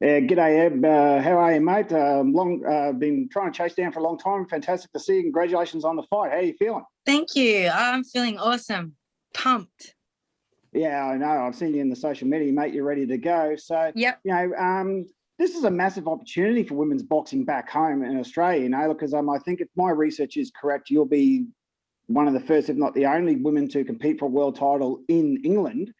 G'day, Eb. How are you, mate? Been trying to chase down for a long time. Fantastic to see you. Congratulations on the fight. How are you feeling? Thank you. I'm feeling awesome. Pumped. Yeah, I know. I've seen you in the social media, mate. You're ready to go. So, Yep. This is a massive opportunity for women's boxing back home in Australia, because I think if my research is correct, you'll be one of the first, if not the only, women to compete for a world title in England.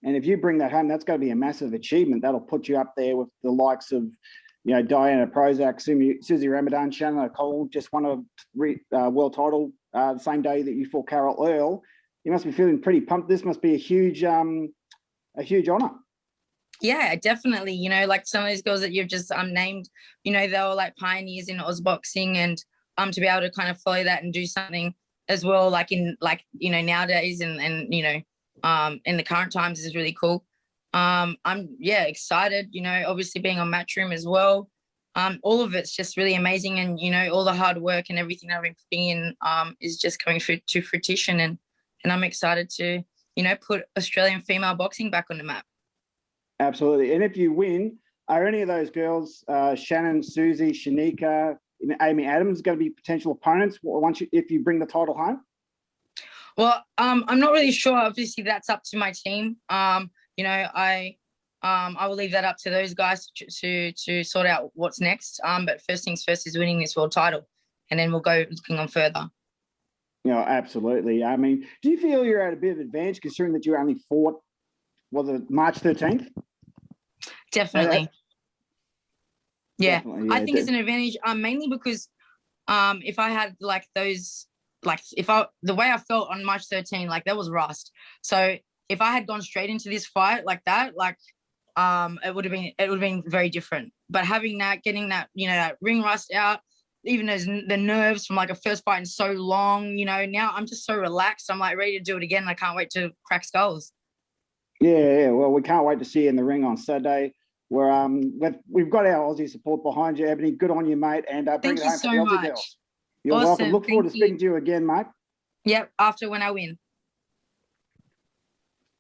And if you bring that home, that's going to be a massive achievement. That'll put you up there with the likes of, Diana Prozac, Susie Ramadan, Shannon Courtenay just won a world title the same day that you fought Carol Earl. You must be feeling pretty pumped. This must be a huge honour. Yeah, definitely. Like some of those girls that you've just named, they were like pioneers in Oz boxing, and to be able to kind of follow that and do something as well, like nowadays and in the current times is really cool. I'm excited, obviously being on Matchroom as well. All of it's just really amazing, and all the hard work and everything I've been putting in is just coming to fruition, and I'm excited to put Australian female boxing back on the map. Absolutely. And if you win, are any of those girls, Shannon, Susie, Shanika, Amy Adams, going to be potential opponents if you bring the title home? Well, I'm not really sure. Obviously, that's up to my team. I will leave that up to those guys to sort out what's next. But first things first is winning this world title, and then we'll go looking on further. Absolutely. I mean, do you feel you're at a bit of advantage considering that you only fought, was it March 13th? Definitely. Yeah. Definitely, I think it's an advantage, mainly because if I had the way I felt on March 13, that was rust. So if I had gone straight into this fight like that, it would have been very different. But having that, getting that, that ring rust out, even the nerves from a first fight in so long, now I'm just so relaxed. I'm ready to do it again. I can't wait to crack skulls. Yeah. Well, we can't wait to see you in the ring on Saturday. We've got our Aussie support behind you, Ebony. Good on you, mate. And bring it home for the Aussie girls. You're welcome. Look forward to speaking to you again, mate. Yep, after when I win.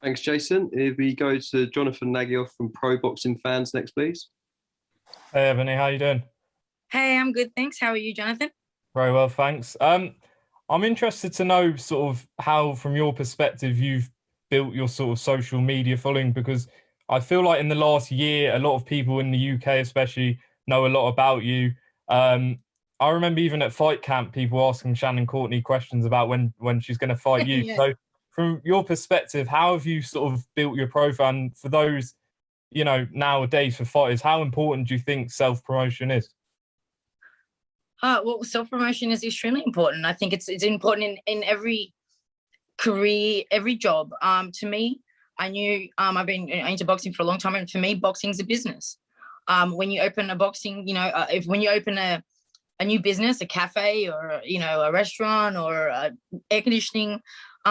Thanks, Jason. If we go to Jonathan Nagyoff from Pro Boxing Fans next, please. Hey, Ebony, how you doing? Hey, I'm good, thanks. How are you, Jonathan? Very well, thanks. I'm interested to know sort of how, from your perspective, you've built your sort of social media following, because I feel like in the last year, a lot of people in the UK especially know a lot about you. I remember even at fight camp, people asking Shannon Courtenay questions about when she's going to fight you. Yeah. So from your perspective, how have you sort of built your profile? And for those, nowadays for fighters, how important do you think self-promotion is? Well, self-promotion is extremely important. I think it's important in every career, every job. To me, I knew I've been into boxing for a long time, and for me, boxing is a business. When you open a boxing, when you open a new business, a cafe or a restaurant or a air conditioning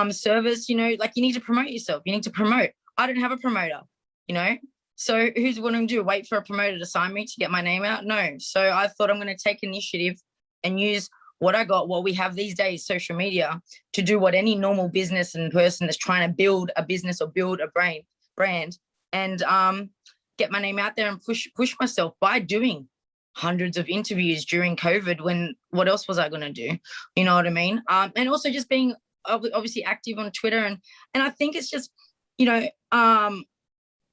service, you need to promote yourself. You need to promote. I don't have a promoter, so who's going to do? Wait for a promoter to sign me to get my name out? No. So I thought I'm going to take initiative and use what I got, what we have these days, social media, to do what any normal business and person that's trying to build a business or build a brand and get my name out there and push myself by doing hundreds of interviews during COVID, when what else was I going to do? You know what I mean? And also just being obviously active on Twitter. And I think it's just,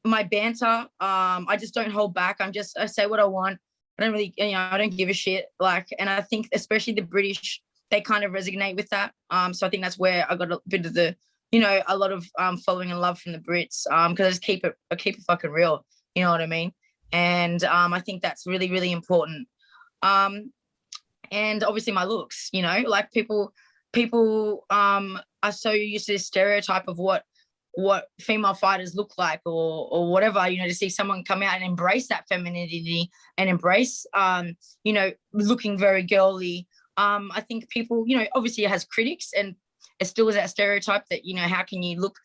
my banter, I just don't hold back. I say what I want. I don't really, I don't give a shit. And I think especially the British, they kind of resonate with that. So I think that's where I got a bit of the, a lot of following and love from the Brits, because I just keep it fucking real. You know what I mean? And I think that's really, really important. And obviously my looks, people are so used to this stereotype of what female fighters look like or whatever, to see someone come out and embrace that femininity and embrace, looking very girly. I think people, obviously it has critics, and it still is that stereotype that, how can you look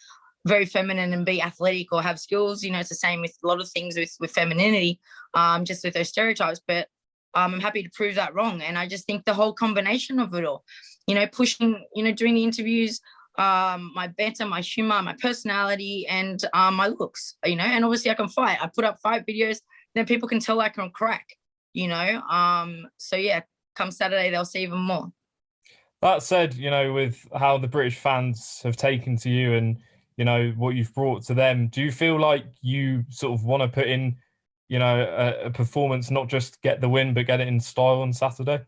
very feminine and be athletic or have skills? It's the same with a lot of things with femininity, just with those stereotypes. But I'm happy to prove that wrong. And I just think the whole combination of it all, pushing, doing the interviews, my banter, my humor, my personality, and my looks, and obviously I can fight. I put up fight videos then people can tell I can crack, you know. So yeah, come Saturday they'll see even more. That said, you know, with how the British fans have taken to you and, you know, what you've brought to them, do you feel like you sort of want to put in, you know, a performance, not just get the win, but get it in style on Saturday?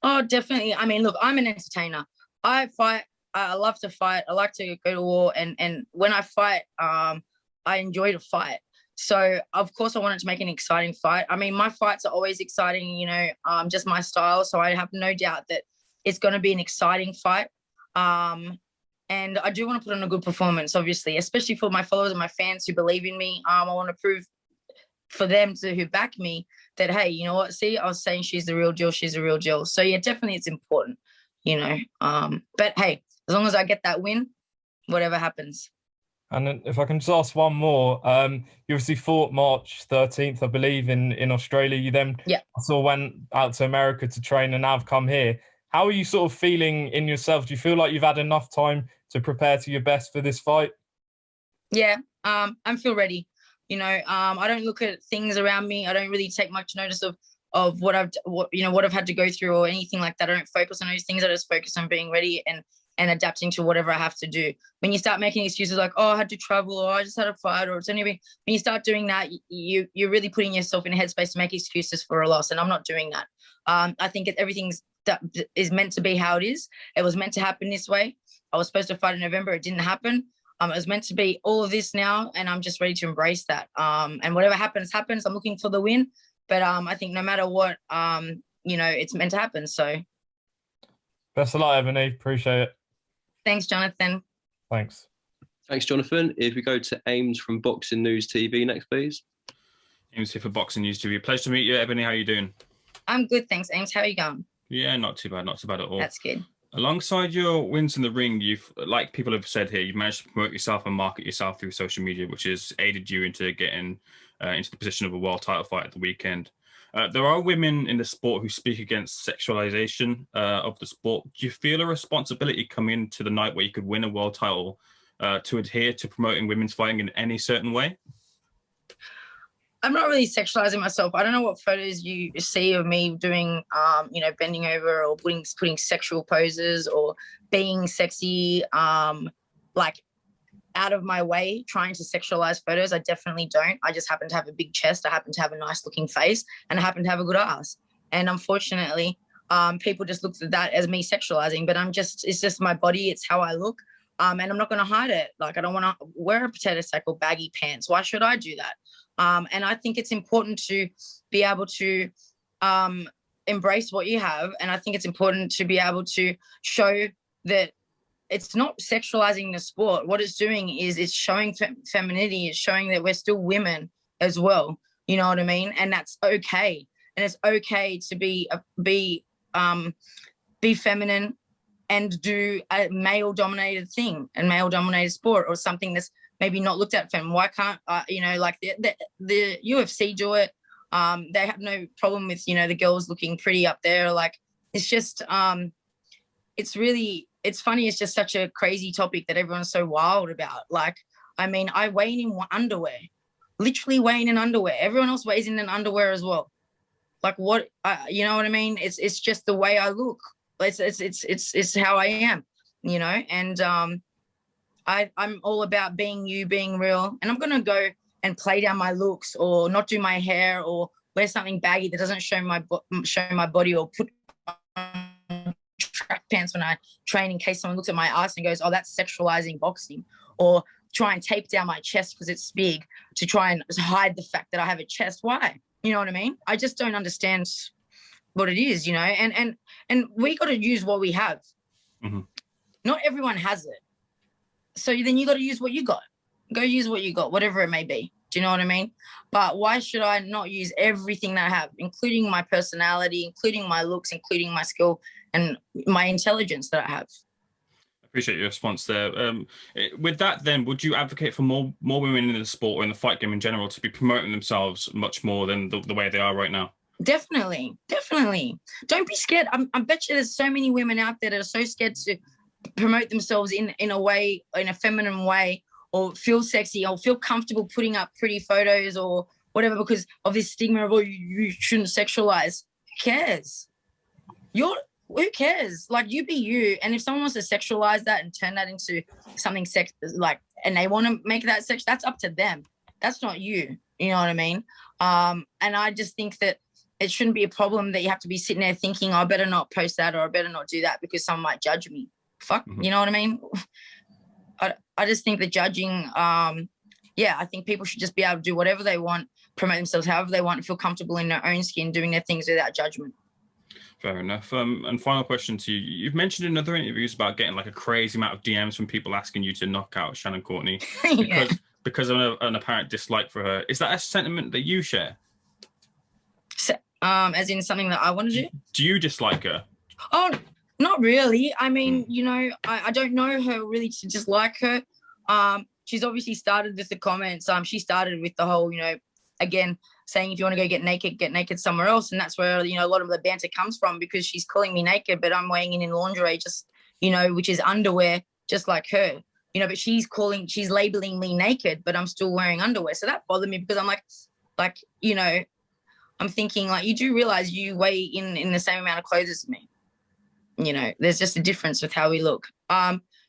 Oh, definitely. I mean, look, I'm an entertainer. I fight. I love to fight. I like to go to war. And when I fight, I enjoy to fight. So, of course, I wanted to make an exciting fight. I mean, my fights are always exciting, you know, just my style. So I have no doubt that it's going to be an exciting fight. And I do want to put on a good performance, obviously, especially for my followers and my fans who believe in me. I want to prove for them who back me that, hey, you know what? See, I was saying she's the real deal. She's the real deal. So, yeah, definitely it's important, you know. But, hey, as long as I get that win, whatever happens. And then if I can just ask one more, you obviously fought March 13th, I believe, in Australia. You then went out to America to train and now have come here. How are you sort of feeling in yourself? Do you feel like you've had enough time to prepare to your best for this fight? Yeah, I feel ready. You know, I don't look at things around me. I don't really take much notice of what I've had to go through or anything like that. I don't focus on those things. I just focus on being ready and adapting to whatever I have to do. When you start making excuses like, oh, I had to travel, or I just had a fight, or it's only when you start doing that, you're really putting yourself in a headspace to make excuses for a loss. And I'm not doing that. I think everything's that is meant to be how it is. It was meant to happen this way. I was supposed to fight in November. It didn't happen. It was meant to be all of this now, and I'm just ready to embrace that. And whatever happens, happens. I'm looking for the win, but I think no matter what, you know, it's meant to happen. So, best of luck, Ebanie. Appreciate it. Thanks, Jonathan. Thanks. Thanks, Jonathan. If we go to Ames from Boxing News TV next, please. Ames here for Boxing News TV. Pleasure to meet you, Ebanie. How are you doing? I'm good, thanks, Ames. How are you going? Yeah, not too bad. Not too bad at all. That's good. Alongside your wins in the ring, you've, like people have said here, you've managed to promote yourself and market yourself through social media, which has aided you into getting into the position of a world title fight at the weekend. There are women in the sport who speak against sexualization of the sport. Do you feel a responsibility coming into the night where you could win a world title to adhere to promoting women's fighting in any certain way? I'm not really sexualizing myself. I don't know what photos you see of me doing, you know, bending over or putting sexual poses or being sexy, like out of my way, trying to sexualize photos. I definitely don't. I just happen to have a big chest. I happen to have a nice looking face, and I happen to have a good ass. And unfortunately, people just look at that as me sexualizing, but it's just my body. It's how I look. And I'm not going to hide it. Like, I don't want to wear a potato sack or baggy pants. Why should I do that? And I think it's important to be able to embrace what you have. And I think it's important to be able to show that it's not sexualizing the sport. What it's doing is it's showing femininity. It's showing that we're still women as well. You know what I mean? And that's okay. And it's okay to be feminine and do a male-dominated thing and male-dominated sport, or something that's maybe not looked at feminine. Why can't you know, like the UFC do it? They have no problem with, you know, the girls looking pretty up there. Like, it's just it's funny. It's just such a crazy topic that everyone's so wild about. Like, I mean, I weigh in underwear, literally weighing in underwear. Everyone else weighs in underwear as well. Like, what, you know what I mean? It's just the way I look. It's how I am, you know. And I'm all about being you, being real. And I'm gonna go and play down my looks, or not do my hair, or wear something baggy that doesn't show my body, or put on track pants when I train in case someone looks at my ass and goes, oh, that's sexualizing boxing, or try and tape down my chest because it's big to try and hide the fact that I have a chest. Why? You know what I mean? I just don't understand what it is, you know. And we got to use what we have. Mm-hmm. Not everyone has it. So then you got to use what you got. Go use what you got, whatever it may be. Do you know what I mean? But why should I not use everything that I have, including my personality, including my looks, including my skill and my intelligence that I have? I appreciate your response there. With that, then, would you advocate for more women in the sport or in the fight game in general to be promoting themselves much more than the way they are right now? Definitely. Don't be scared. I bet you there's so many women out there that are so scared to promote themselves in a way, in a feminine way, or feel sexy, or feel comfortable putting up pretty photos, or whatever, because of this stigma of, oh, you shouldn't sexualize. Who cares? Who cares? Like, you be you. And if someone wants to sexualize that and turn that into something and they want to make that sex, that's up to them. That's not you. You know what I mean? And I just think that it shouldn't be a problem that you have to be sitting there thinking, I better not post that or I better not do that because someone might judge me. Fuck, you know what I mean? I just think that judging, I think people should just be able to do whatever they want, promote themselves however they want, and feel comfortable in their own skin, doing their things without judgment. Fair enough. And final question to you. You've mentioned in other interviews about getting like a crazy amount of DMs from people asking you to knock out Shannon Courtenay because of an apparent dislike for her. Is that a sentiment that you share? So, as in something that I want to do? Do you dislike her? Oh, not really. I mean, you know, I don't know her really to dislike her. She's obviously started with the comments. She started with the whole, you know, again, saying if you want to go get naked somewhere else. And that's where, you know, a lot of the banter comes from, because she's calling me naked, but I'm weighing in lingerie, just, you know, which is underwear, just like her, you know, but she's labeling me naked, but I'm still wearing underwear. So that bothered me, because I'm like, you know, I'm thinking, like, you do realize you weigh in the same amount of clothes as me. You know, there's just a difference with how we look.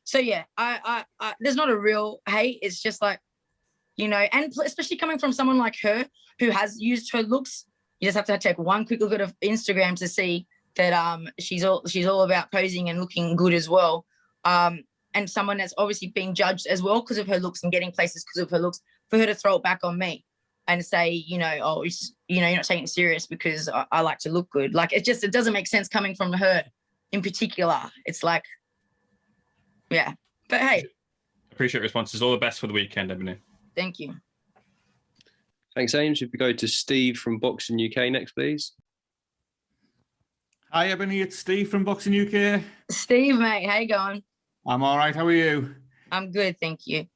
So yeah, I there's not a real hate. It's just like, you know, and especially coming from someone like her who has used her looks, you just have to take one quick look at her Instagram to see that she's all about posing and looking good as well. And someone that's obviously being judged as well because of her looks and getting places because of her looks, for her to throw it back on me and say, you know, oh, you know, you're not taking it serious because I like to look good. Like, it doesn't make sense coming from her in particular. It's like, yeah. But hey. Appreciate responses. All the best for the weekend, Ebanie. Thank you. Thanks, Ames. If we go to Steve from Boxing UK next, please. Hi, Ebanie. It's Steve from Boxing UK. Steve, mate. How you going? I'm all right. How are you? I'm good, thank you.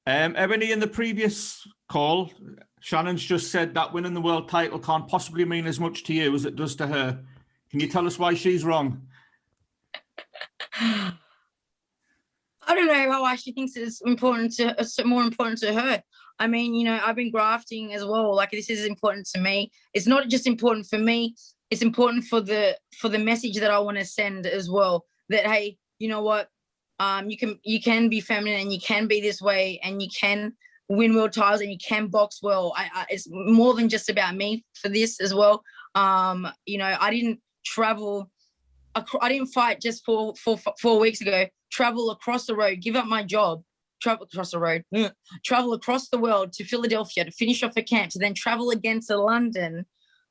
Ebanie, in the previous call, Shannon's just said that winning the world title can't possibly mean as much to you as it does to her. Can you tell us why she's wrong? I don't know why she thinks it's more important to her. I mean, you know, I've been grafting as well. Like, this is important to me. It's not just important for me. It's important for the message that I want to send as well. That, hey, you know what? You can be feminine and you can be this way and you can win world titles and you can box well. It's more than just about me for this as well. You know, I didn't fight just for 4 weeks ago. Travel across the road, give up my job, travel across the road, travel across the world to Philadelphia to finish off a camp, to then travel again to London,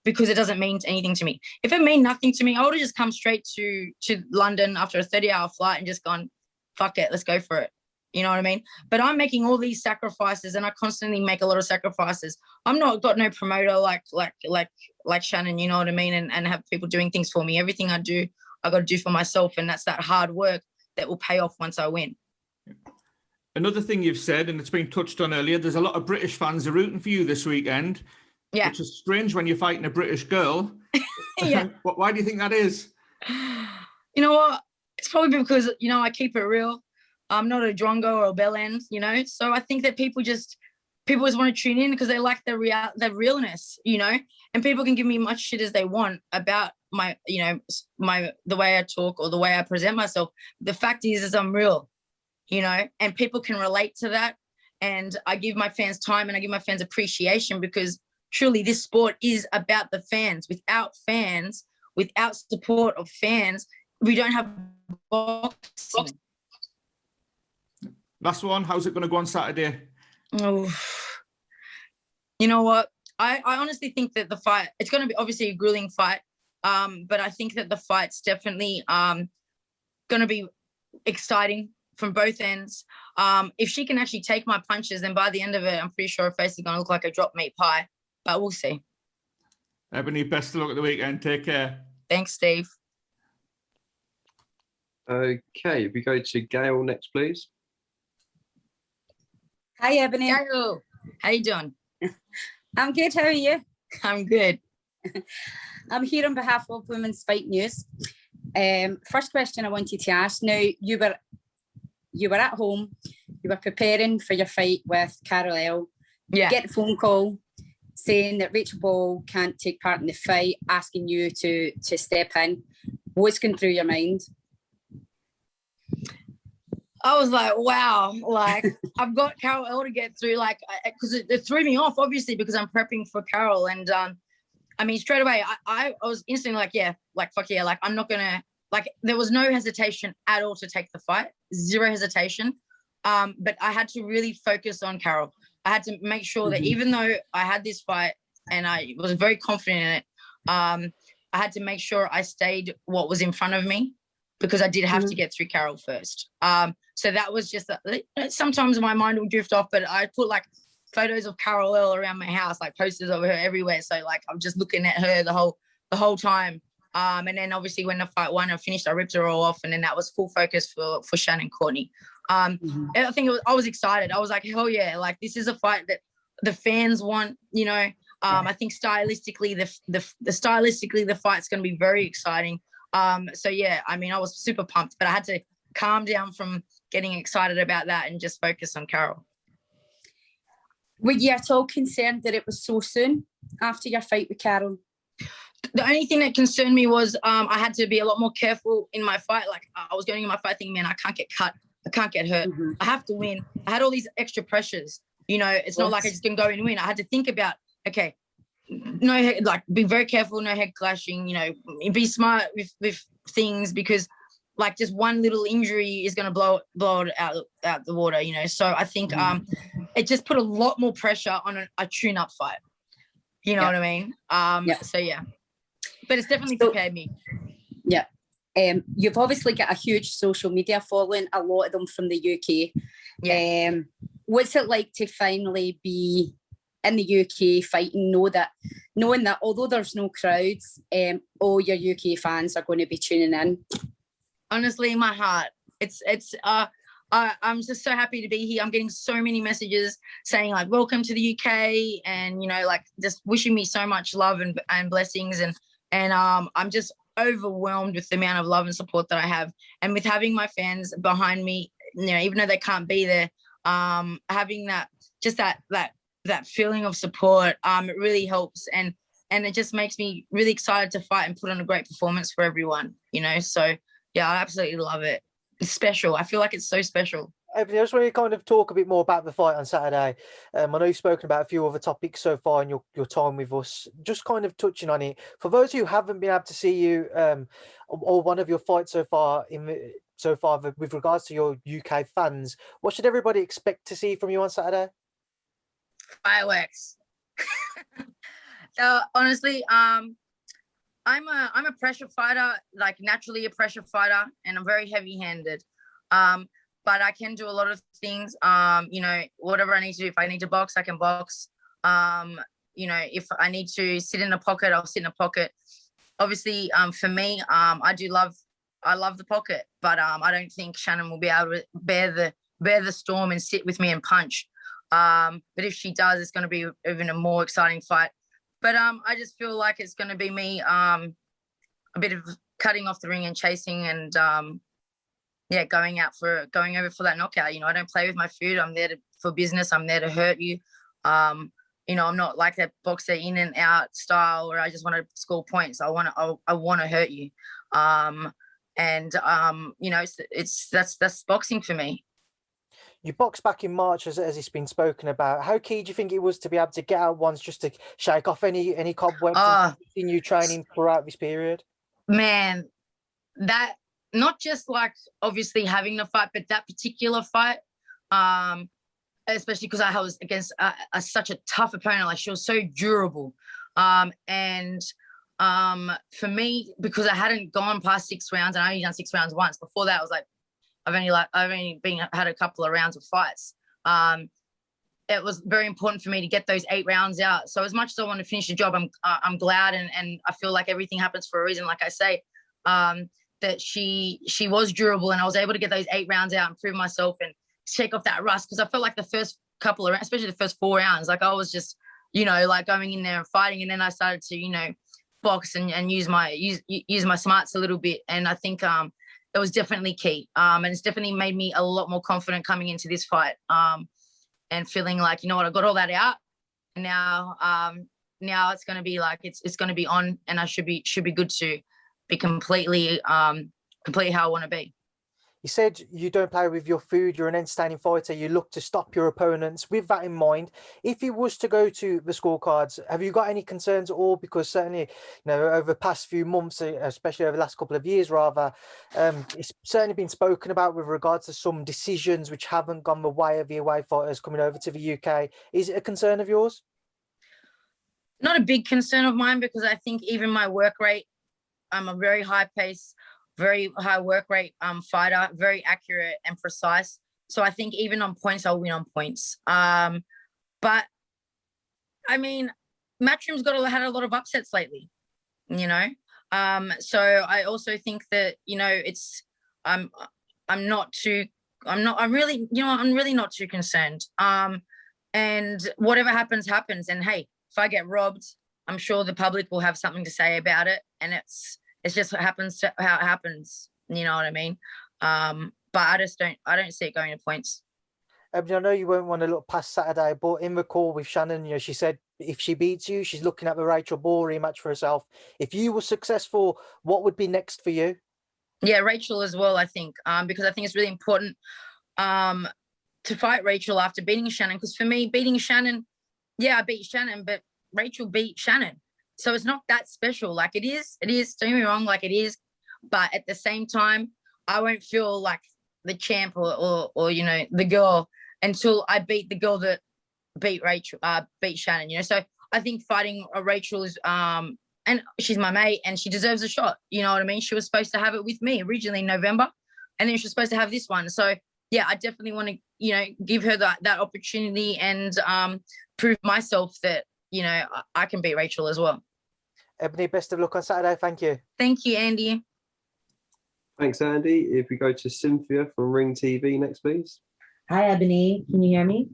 because it doesn't mean anything to me. If it meant nothing to me, I would have just come straight to London after a 30-hour flight and just gone, fuck it, let's go for it. You know what I mean? But I'm making all these sacrifices, and I constantly make a lot of sacrifices. I'm not got no promoter like Shannon, you know what I mean? And have people doing things for me. Everything I do, I got to do for myself, and that's that hard work that will pay off once I win. Another thing you've said, and it's been touched on earlier, there's a lot of British fans are rooting for you this weekend. Yeah. Which is strange when you're fighting a British girl. Yeah. Why do you think that is? You know what? It's probably because, you know, I keep it real. I'm not a drongo or a bell end, you know? So I think that people just want to tune in because they like the realness, you know? And people can give me much shit as they want about my, you know, the way I talk or the way I present myself. The fact is I'm real, you know, and people can relate to that. And I give my fans time and I give my fans appreciation, because truly this sport is about the fans. Without support of fans, we don't have boxing. Last one, how's it going to go on Saturday? Oh, you know what? I honestly think that the fight, it's going to be obviously a grueling fight, but I think that the fight's definitely going to be exciting from both ends. If she can actually take my punches, then by the end of it, I'm pretty sure her face is going to look like a dropped meat pie, but we'll see. Ebanie, best of luck at the weekend. Take care. Thanks, Steve. Okay, we go to Gail next, please. Hi, Ebanie. Gail, how you doing? I'm good. How are you? I'm good. I'm here on behalf of Women's Fight News. First question I wanted to ask. Now, you were at home. You were preparing for your fight with Carol L. Yeah. Get the phone call saying that Rachel Ball can't take part in the fight, asking you to step in. What's going through your mind? I was like, wow, like I've got Carol L to get through, like, because it threw me off, obviously, because I'm prepping for Carol. And I mean, straight away, I was instantly like, yeah, like, fuck yeah, like, I'm not going to, like, there was no hesitation at all to take the fight, zero hesitation. But I had to really focus on Carol. I had to make sure that even though I had this fight and I was very confident in it, I had to make sure I stayed what was in front of me, because I did have to get through Carol first. So that was just, sometimes my mind will drift off, but I put like photos of Carol L around my house, like posters of her everywhere. So like, I'm just looking at her the whole time. And then obviously when the fight won and finished, I ripped her all off. And then that was full focus for Shannon Courtenay. And I think I was excited. I was like, hell yeah, like this is a fight that the fans want, you know. I think stylistically, the fight's going to be very exciting. So yeah, I mean, I was super pumped, but I had to calm down from getting excited about that and just focus on Carol. Were you at all concerned that it was so soon after your fight with Carol? The only thing that concerned me was I had to be a lot more careful in my fight. Like I was going in my fight thinking, man, I can't get cut. I can't get hurt. I have to win. I had all these extra pressures. You know, it's not like I just can go and win. I had to think about, okay, no, like be very careful, no head clashing, you know, be smart with things, because like just one little injury is going to blow it out the water, you know. So I think it just put a lot more pressure on a tune-up fight. You know what I mean? So yeah, but it's definitely prepared me. Yeah. You've obviously got a huge social media following, a lot of them from the UK. Yeah. What's it like to finally be in the UK fighting, knowing that although there's no crowds, all your UK fans are going to be tuning in? Honestly, my heart. I'm just so happy to be here. I'm getting so many messages saying like, welcome to the UK, and, you know, like just wishing me so much love and blessings. And I'm just overwhelmed with the amount of love and support that I have. And with having my fans behind me, you know, even though they can't be there, having that feeling of support, it really helps. And it just makes me really excited to fight and put on a great performance for everyone, you know? So yeah, I absolutely love it. It's special. I feel like it's so special. Ebanie, I just want to kind of talk a bit more about the fight on Saturday. I know you've spoken about a few other topics so far in your time with us. Just kind of touching on it, for those who haven't been able to see you or one of your fights so far with regards to your UK fans, what should everybody expect to see from you on Saturday? Fireworks. Honestly, I'm a pressure fighter, like naturally a pressure fighter, and I'm very heavy-handed. But I can do a lot of things. You know, whatever I need to do. If I need to box, I can box. You know, if I need to sit in a pocket, I'll sit in a pocket. Obviously, for me, I love the pocket, but I don't think Shannon will be able to bear the storm and sit with me and punch. But if she does, it's going to be even a more exciting fight. But I just feel like it's going to be me a bit of cutting off the ring and chasing and going over for that knockout. You know, I don't play with my food. I'm there for business. I'm there to hurt you. You know, I'm not like that boxer in and out style where I just want to score points. I want to hurt you. You know, that's boxing for me. You boxed back in March, as it's been spoken about. How key do you think it was to be able to get out once, just to shake off any cobwebs and continue training throughout this period? Man, that not just like obviously having the fight, but that particular fight, especially because I was against such a tough opponent. Like, she was so durable, and for me, because I hadn't gone past 6 rounds, and I only done 6 rounds once. Before that, I was like, I've only had a couple of rounds of fights. It was very important for me to get those 8 rounds out. So as much as I want to finish the job, I'm glad, and I feel like everything happens for a reason. Like I say, that she was durable, and I was able to get those 8 rounds out and prove myself and shake off that rust, because I felt like the first couple of rounds, especially the first 4 rounds, like I was just, you know, like going in there and fighting, and then I started to, you know, box and use my smarts a little bit, and I think it was definitely key, and it's definitely made me a lot more confident coming into this fight, and feeling like, you know what, I got all that out, and now it's going to be like it's going to be on, and I should be good to be completely how I want to be. You said you don't play with your food, you're an entertaining fighter, you look to stop your opponents. With that in mind, if you was to go to the scorecards, have you got any concerns at all? Because certainly, over the past few months, especially over the last couple of years rather, it's certainly been spoken about with regards to some decisions which haven't gone the way of the away fighters coming over to the UK. Is it a concern of yours? Not a big concern of mine, because I think even my work rate, I'm a very high pace, very high work rate fighter, very accurate and precise. So I think even on points, I'll win on points. But I mean, Matchroom's had a lot of upsets lately, So I also think that, I'm really not too concerned. And whatever happens, happens. And hey, if I get robbed, I'm sure the public will have something to say about it. And it's just what happens to how it happens. You know what I mean? But I don't see it going to points. I know you won't want to look past Saturday, but in the call with Shannon, she said if she beats you, she's looking at the Rachel Ball rematch for herself. If you were successful, what would be next for you? Yeah, Rachel as well, I think, because I think it's really important to fight Rachel after beating Shannon. Because for me, beating Shannon, yeah, I beat Shannon, but Rachel beat Shannon. So it's not that special. Like it is, don't get me wrong, like it is. But at the same time, I won't feel like the champ or the girl until I beat the girl that beat Shannon, So I think fighting Rachel is, and she's my mate and she deserves a shot. You know what I mean? She was supposed to have it with me originally in November, and then she was supposed to have this one. So yeah, I definitely want to, give her that opportunity and prove myself that, I can beat Rachel as well. Ebony, best of luck on Saturday. Thank you. Thank you, Andy. Thanks, Andy. If we go to Cynthia from Ring TV next, please. Hi, Ebony. Can you hear me?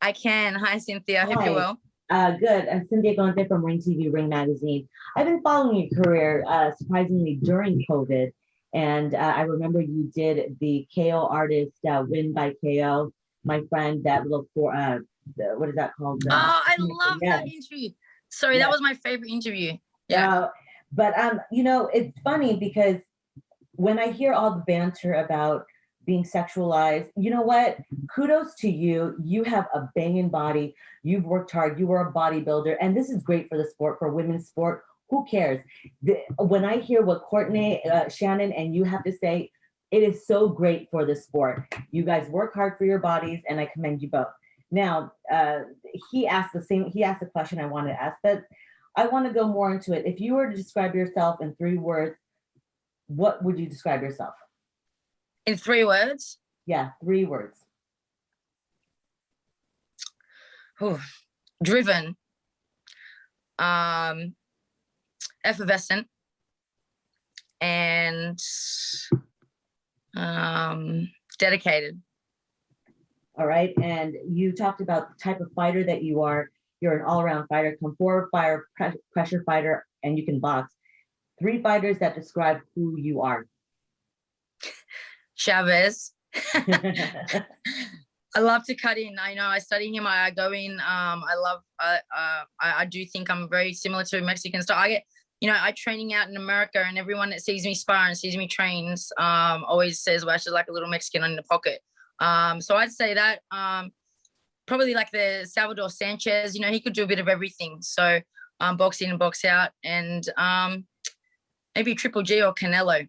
I can. Hi, Cynthia. I hope you're well. Good. I'm Cynthia Conte from Ring TV, Ring Magazine. I've been following your career, surprisingly, during COVID. And I remember you did the KO artist win by KO. My friend that looked for, what is that called? I love that interview. Sorry, that was my favorite interview. Yeah. But it's funny because when I hear all the banter about being sexualized, you know what? Kudos to you. You have a banging body. You've worked hard. You were a bodybuilder. And this is great for the sport, for women's sport. Who cares? When I hear what Courtenay, Shannon, and you have to say, it is so great for the sport. You guys work hard for your bodies, and I commend you both. Now, he asked the question I wanted to ask, but I want to go more into it. If you were to describe yourself in 3 words, what would you describe yourself? In 3 words? Yeah, 3 words. Driven. Effervescent. And dedicated. All right. And you talked about the type of fighter that you are. You're an all-around fighter, come forward fighter, pressure fighter, and you can box. 3 fighters that describe who you are. Chavez. I love to cut in. I know I study him. I go in. I do think I'm very similar to Mexican style. I get, I training out in America, and everyone that sees me spar and sees me trains always says, well, she's like a little Mexican in the pocket. So I'd say that probably like the Salvador Sanchez, he could do a bit of everything. So box in and box out, and maybe Triple G or Canelo.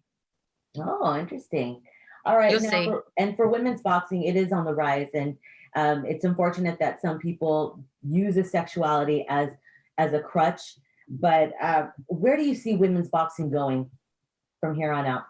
Oh, interesting. All right. You'll see. And for women's boxing, it is on the rise. And it's unfortunate that some people use a sexuality as a crutch. But where do you see women's boxing going from here on out?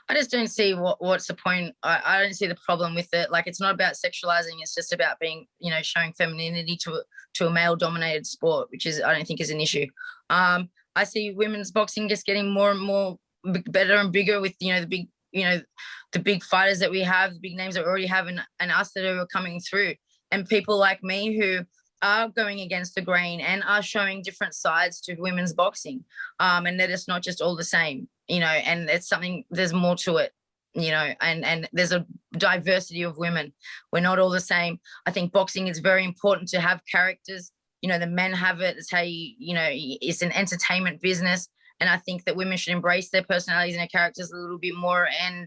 I just don't see what's the point. I don't see the problem with it. Like, it's not about sexualizing. It's just about being, showing femininity to a male-dominated sport, which I don't think is an issue. I see women's boxing just getting more and more better and bigger with, the big fighters that we have, the big names that we already have, and us that are coming through, and people like me who are going against the grain and are showing different sides to women's boxing, and that it's not just all the same, and it's something, there's more to it, you know, and there's a diversity of women. We're not all the same. I think boxing is very important to have characters. You know, the men have it. It's how you know, it's an entertainment business. And I think that women should embrace their personalities and their characters a little bit more and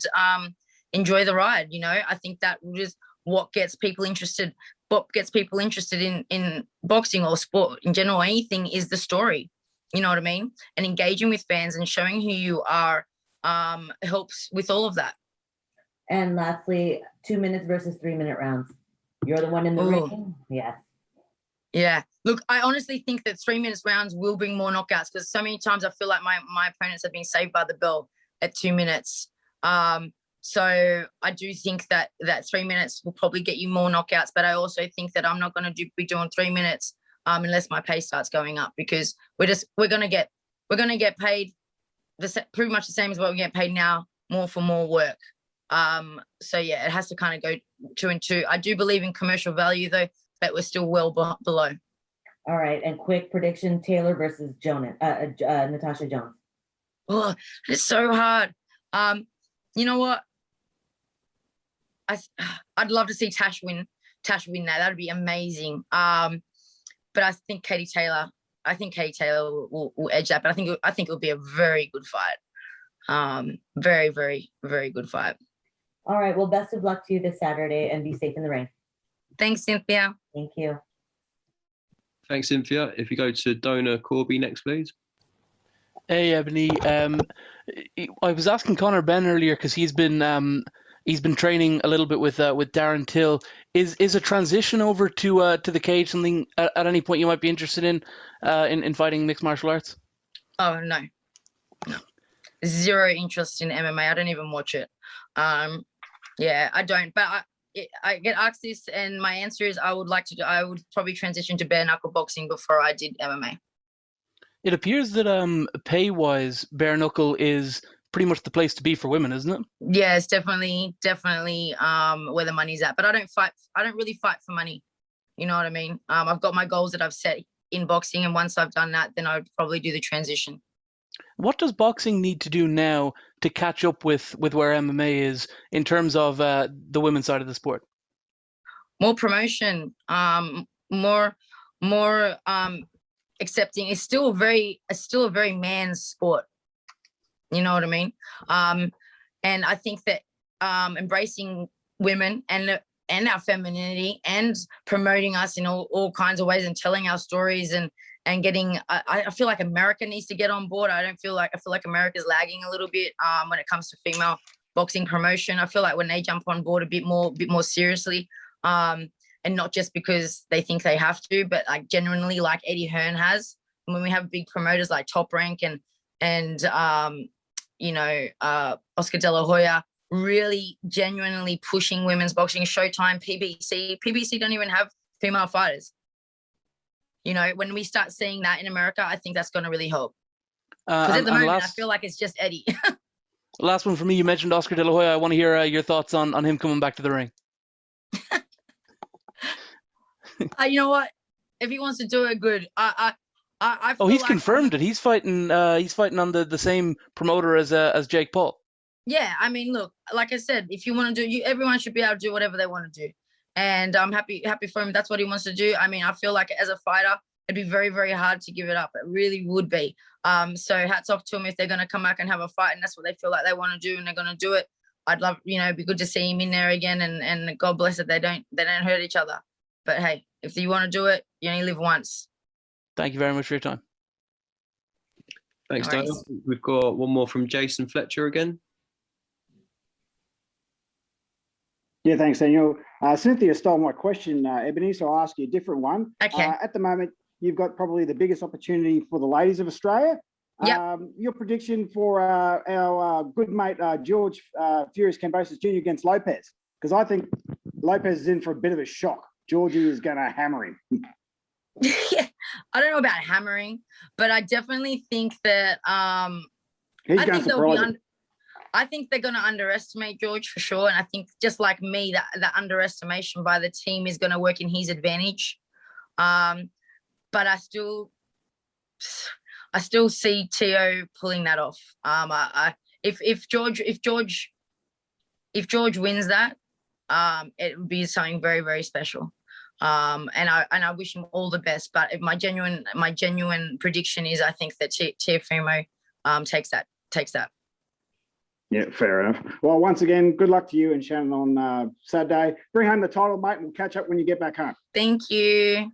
enjoy the ride. You know, I think that is what gets people interested. What gets people interested in boxing or sport in general, anything, is the story. You know what I mean? And engaging with fans and showing who you are helps with all of that. And lastly, 2 minutes versus 3 minute rounds. You're the one in the ring. Yes. Yeah. Look, I honestly think that 3 minutes rounds will bring more knockouts, because so many times I feel like my opponents have been saved by the bell at 2 minutes. So I do think that 3 minutes will probably get you more knockouts, but I also think that I'm not going to be doing 3 minutes unless my pay starts going up, because we're going to get paid pretty much the same as what we get paid now, more for more work. So yeah, it has to kind of go 2 and 2. I do believe in commercial value though, but we're still well below. All right, and quick prediction: Taylor versus Natasha Jones. Oh, it's so hard. You know what? I'd love to see Tash win that. That'd be amazing. But I think Katie Taylor will edge that. But I think it will be a very good fight. Very, very, very good fight. All right. Well, best of luck to you this Saturday, and be safe in the ring. Thanks, Cynthia. Thank you. Thanks, Cynthia. If you go to Dona Corby next, please. Hey, Ebony. I was asking Conor Ben earlier because he's been training a little bit with Darren Till. Is a transition over to the cage something at any point you might be interested in fighting mixed martial arts? Oh no, zero interest in MMA. I don't even watch it. Yeah, I don't. But I get asked this, and my answer is I would probably transition to bare knuckle boxing before I did MMA. It appears that pay wise, bare knuckle is pretty much the place to be for women, isn't it? Yeah, it's definitely where the money's at. But I don't really fight for money. You know what I mean? I've got my goals that I've set in boxing, and once I've done that, then I'd probably do the transition. What does boxing need to do now to catch up with where MMA is in terms of the women's side of the sport? More promotion, more accepting. It's still a very man's sport. You know what I mean? And I think that embracing women and our femininity and promoting us in all kinds of ways and telling our stories and getting, I feel like America needs to get on board. I feel like America's lagging a little bit when it comes to female boxing promotion. I feel like when they jump on board a bit more seriously, and not just because they think they have to, but like genuinely, like Eddie Hearn has. And when we have big promoters like Top Rank and Oscar De La Hoya really genuinely pushing women's boxing, Showtime, PBC don't even have female fighters. You know, when we start seeing that in America, I think that's going to really help. Because at the moment, I feel like it's just Eddie. Last one for me. You mentioned Oscar De La Hoya. I want to hear your thoughts on him coming back to the ring. You know what? If he wants to do it, good. He's confirmed it. He's fighting on the same promoter as Jake Paul. Yeah, I mean, look, like I said, if you want to do, everyone should be able to do whatever they want to do, and I'm happy for him. That's what he wants to do. I mean, I feel like as a fighter, it'd be very, very hard to give it up. It really would be. So hats off to him if they're going to come back and have a fight, and that's what they feel like they want to do, and they're going to do it. I'd love, it'd be good to see him in there again, and God bless it, they don't hurt each other. But hey, if you want to do it, you only live once. Thank you very much for your time. Thanks, Dale. We've got one more from Jason Fletcher again. Yeah, thanks, Daniel. Cynthia stole my question, Ebony, so I'll ask you a different one. Okay. At the moment, you've got probably the biggest opportunity for the ladies of Australia. Yep. Your prediction for our good mate, George Furious Cambosis Jr. against Lopez, because I think Lopez is in for a bit of a shock. Georgie is going to hammer him. Yeah, I don't know about hammering, but I definitely think that I think they're going to underestimate George for sure, and I think just like me, that underestimation by the team is going to work in his advantage. But I still see Teo pulling that off. If George if George wins that, it would be something very, very special. And I wish him all the best. But my genuine prediction is I think that Teofimo takes that. Yeah, fair enough. Well, once again, good luck to you and Shannon on Saturday. Bring home the title, mate, and we'll catch up when you get back home. Thank you.